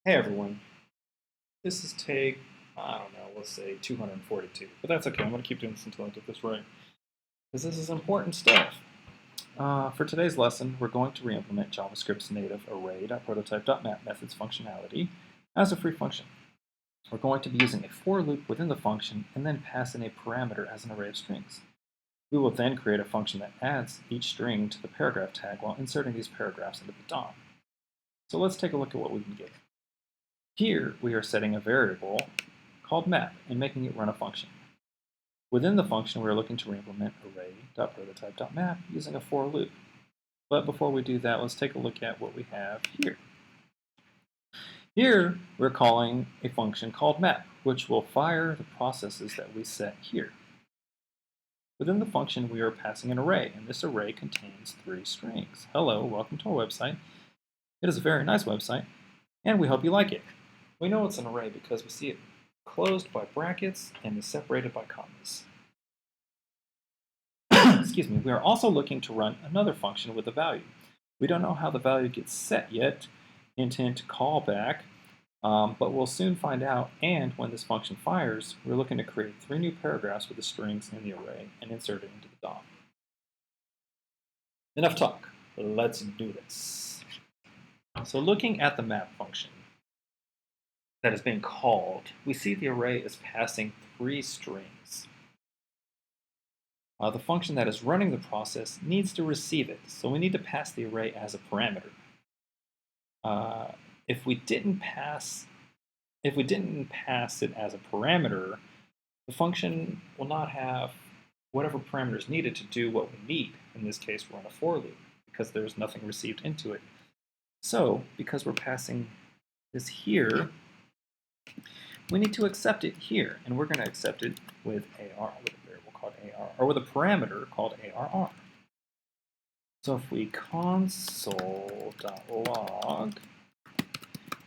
Hey everyone, this is take, I don't know, let's say 242, but that's okay. I'm going to keep doing this until I get this right, because this is important stuff. For today's lesson, we're going to re-implement JavaScript's native array.prototype.map methods functionality as a free function. We're going to be using a for loop within the function and then pass in a parameter as an array of strings. We will then create a function that adds each string to the paragraph tag while inserting these paragraphs into the DOM. So let's take a look at what we can get. Here, we are setting a variable called map and making it run a function. Within the function, we're looking to re-implement array.prototype.map using a for loop. But before we do that, let's take a look at what we have here. Here, we're calling a function called map, which will fire the processes that we set here. Within the function, we are passing an array, and this array contains 3 strings. Hello, welcome to our website. It is a very nice website, and we hope you like it. We know it's an array because we see it closed by brackets and is separated by commas. Excuse me. We are also looking to run another function with a value. We don't know how the value gets set yet, intent callback, but we'll soon find out. And when this function fires, we're looking to create 3 new paragraphs with the strings in the array and insert it into the DOM. Enough talk. Let's do this. So looking at the map function that is being called, we see the array is passing 3 strings. The function that is running the process needs to receive it, so we need to pass the array as a parameter. If we didn't pass it as a parameter, the function will not have whatever parameters needed to do what we need. In this case, run a for loop, because there's nothing received into it. So, because we're passing this here, we need to accept it here, and we're going to accept it with AR, with a variable called AR, or with a parameter called ARR. So if we console.log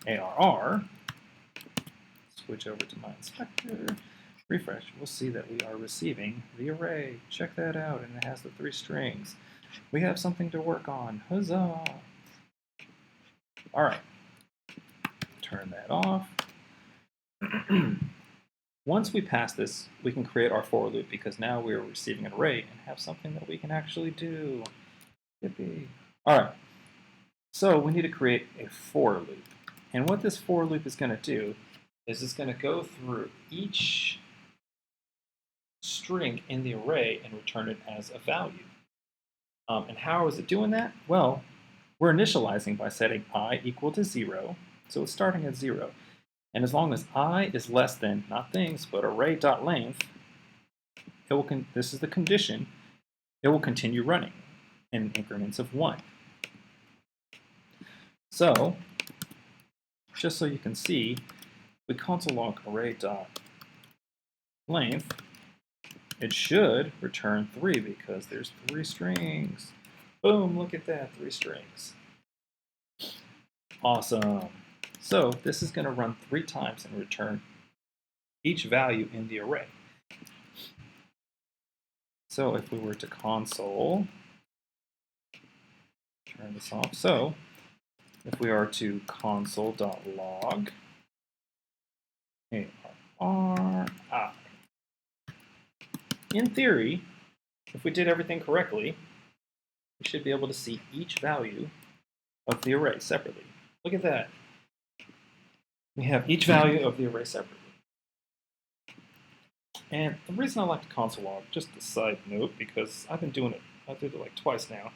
ARR, switch over to my inspector, refresh, we'll see that we are receiving the array. Check that out, and it has the 3 strings. We have something to work on. Huzzah! All right, turn that off. Once we pass this, we can create our for loop because now we are receiving an array and have something that we can actually do. Yippee. All right, so we need to create a for loop. And what this for loop is going to do is it's going to go through each string in the array and return it as a value. And how is it doing that? Well, we're initializing by setting I equal to 0, so it's starting at 0. And as long as I is less than, not things, but array.length, this is the condition, it will continue running in increments of 1. So, just so you can see, we console log array.length, it should return 3 because there's 3 strings. Boom, look at that, 3 strings. Awesome. So this is going to run 3 times and return each value in the array. So if we were to console, turn this off. So if we are to console.log ARR, in theory, if we did everything correctly, we should be able to see each value of the array separately. Look at that. We have each value of the array separately. And the reason I like to console log, just a side note, because I've been doing it, I did it like twice now,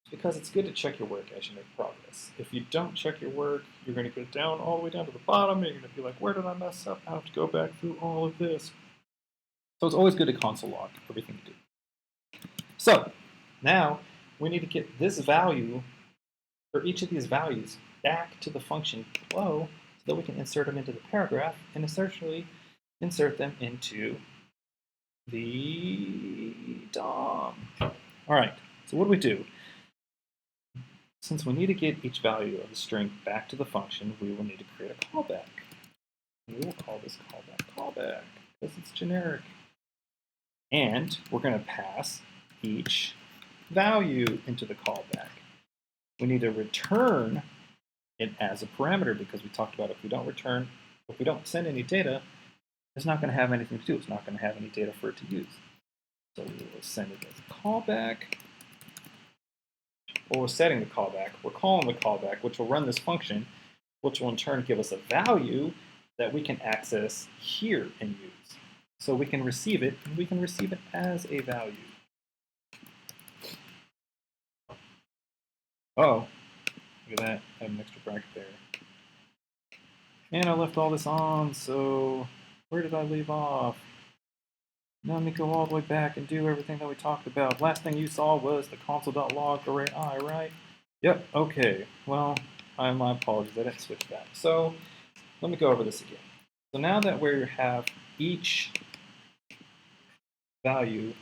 is because it's good to check your work as you make progress. If you don't check your work, you're going to go down all the way down to the bottom, and you're going to be like, where did I mess up? I have to go back through all of this. So it's always good to console log everything you do. So now we need to get this value, or each of these values, back to the function below so that we can insert them into the paragraph and essentially insert them into the DOM. All right, so what do? Since we need to get each value of the string back to the function, we will need to create a callback. We will call this callback because it's generic. And we're going to pass each value into the callback. We need to return it as a parameter because we talked about if we don't send any data, it's not going to have anything to do. It's not going to have any data for it to use. So we will send it as a callback. Well, we're setting the callback. We're calling the callback, which will run this function, which will in turn give us a value that we can access here and use. So we can receive it, and we can receive it as a value. Oh, look at that. I have an extra bracket there. And I left all this on, so where did I leave off? Now let me go all the way back and do everything that we talked about. Last thing you saw was the console.log array I, right? Yep, okay. Well, my apologies, I didn't switch back. So let me go over this again. So now that we have each value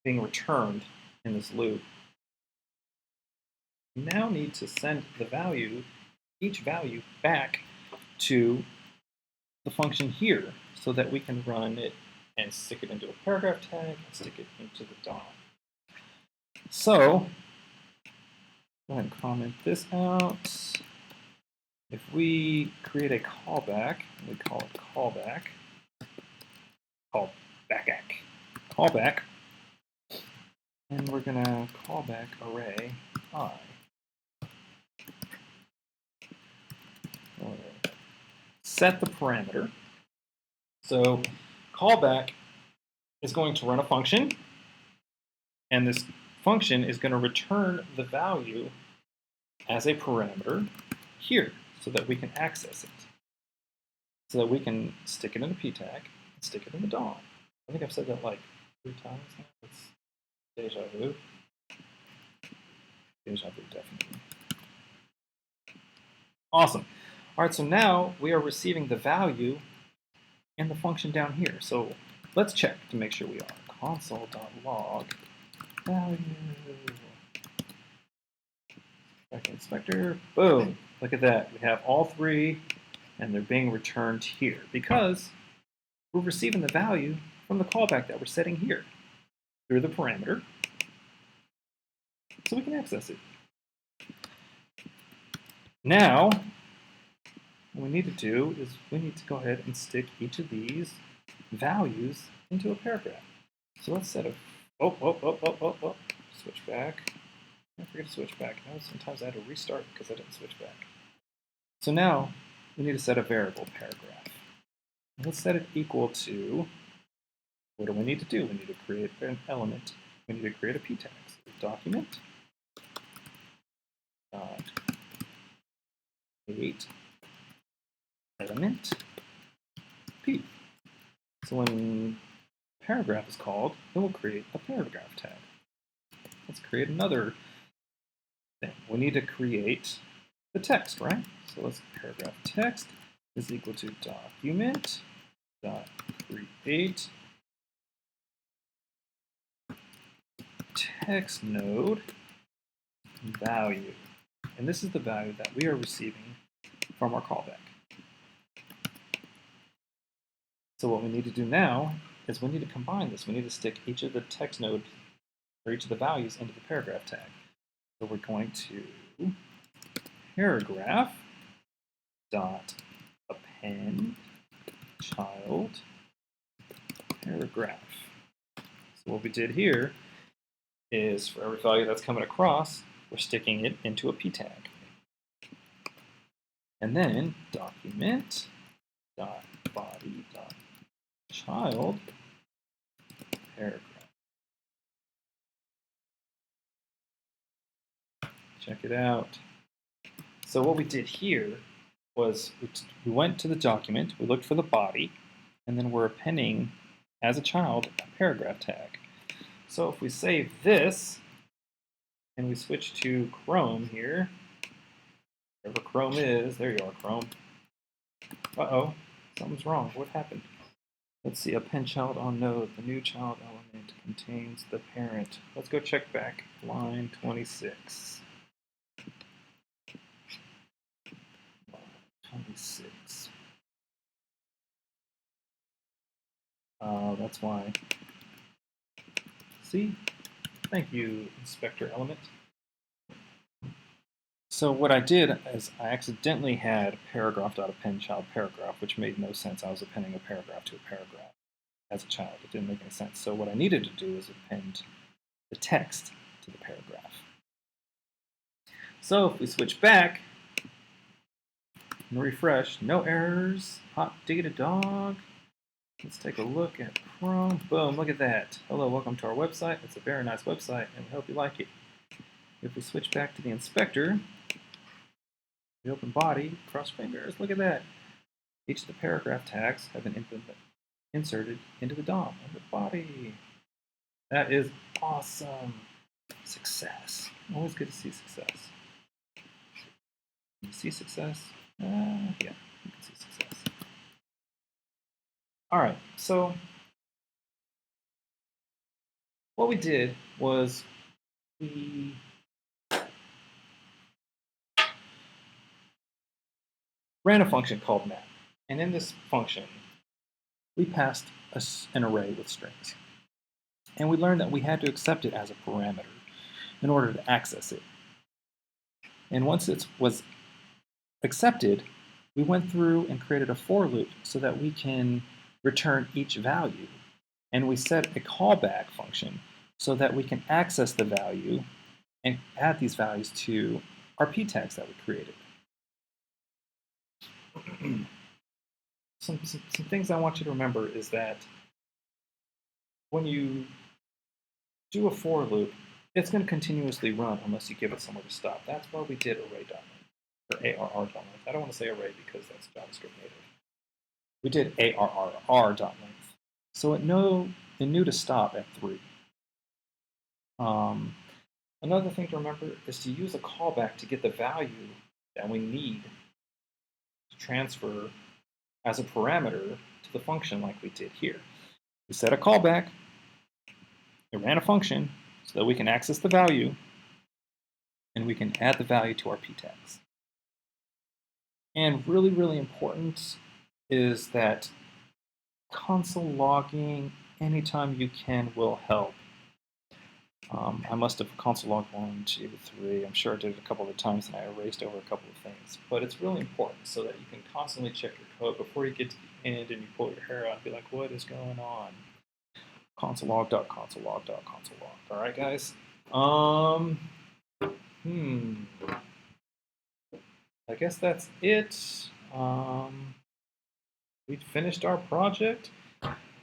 being returned in this loop, we now need to send the value, each value, back to the function here so that we can run it and stick it into a paragraph tag and stick it into the DOM. So go ahead and comment this out. If we create a callback, we call it callback, and we're gonna callback array I. Set the parameter. So callback is going to run a function, and this function is going to return the value as a parameter here so that we can access it, so that we can stick it in a p tag and stick it in the DOM. I think I've said that like 3 times now. It's deja vu. Deja vu, definitely. Awesome. All right, so now we are receiving the value in the function down here. So let's check to make sure we are. Console.log value. Back inspector. Boom. Look at that. We have all 3, and they're being returned here because we're receiving the value from the callback that we're setting here through the parameter, so we can access it. Now, what we need to do is we need to go ahead and stick each of these values into a paragraph. So let's set a, switch back. I forget to switch back. Now sometimes I had to restart because I didn't switch back. So now we need to set a variable paragraph. Let's set it equal to, what do we need to do? We need to create an element. We need to create a p tag. So document create element p. So when paragraph is called, it will create a paragraph tag. Let's create another thing. We need to create the text, right? So let's paragraph text is equal to document dot create text node value. And this is the value that we are receiving from our callback. So what we need to do now is we need to combine this. We need to stick each of the text nodes or each of the values into the paragraph tag. So we're going to paragraph dot append child paragraph. So what we did here is for every value that's coming across, we're sticking it into a p tag. And then document dot body dot child paragraph. Check it out. So what we did here was we went to the document, we looked for the body, and then we're appending as a child a paragraph tag. So if we save this and we switch to Chrome here, wherever Chrome is, there you are, Chrome. Uh-oh, something's wrong. What happened? Let's see, append child on node. The new child element contains the parent. Let's go check back. Line 26. Line 26. That's why. See? Thank you, inspector element. So what I did is I accidentally had paragraph.append child paragraph, which made no sense. I was appending a paragraph to a paragraph as a child. It didn't make any sense. So what I needed to do is append the text to the paragraph. So if we switch back and refresh, no errors, hot data dog. Let's take a look at Chrome. Boom, look at that. Hello, welcome to our website. It's a very nice website, and we hope you like it. If we switch back to the inspector, the open body, cross fingers, look at that. Each of the paragraph tags have been inserted into the DOM of the body. That is awesome. Success. Always good to see success. You see success? Yeah, you can see success. All right, so what we did was we ran a function called map. And in this function, we passed an array with strings. And we learned that we had to accept it as a parameter in order to access it. And once it was accepted, we went through and created a for loop so that we can return each value. And we set a callback function so that we can access the value and add these values to our p tags that we created. Some things I want you to remember is that when you do a for loop, it's going to continuously run unless you give it somewhere to stop. That's why we did array.length, or arr.length. I don't want to say array because that's JavaScript native. We did arr.length. So it knew to stop at 3. Another thing to remember is to use a callback to get the value that we need to transfer as a parameter to the function like we did here. We set a callback, it ran a function so that we can access the value, and we can add the value to our p tags. And really, really important is that console logging anytime you can will help. I must have console logged 1, 2, 3. I'm sure I did it a couple of times and I erased over a couple of things. But it's really important so that you can constantly check your code before you get to the end and you pull your hair out and be like, what is going on? Console log. All right, guys. I guess that's it. We finished our project.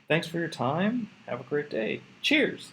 Thanks for your time. Have a great day. Cheers.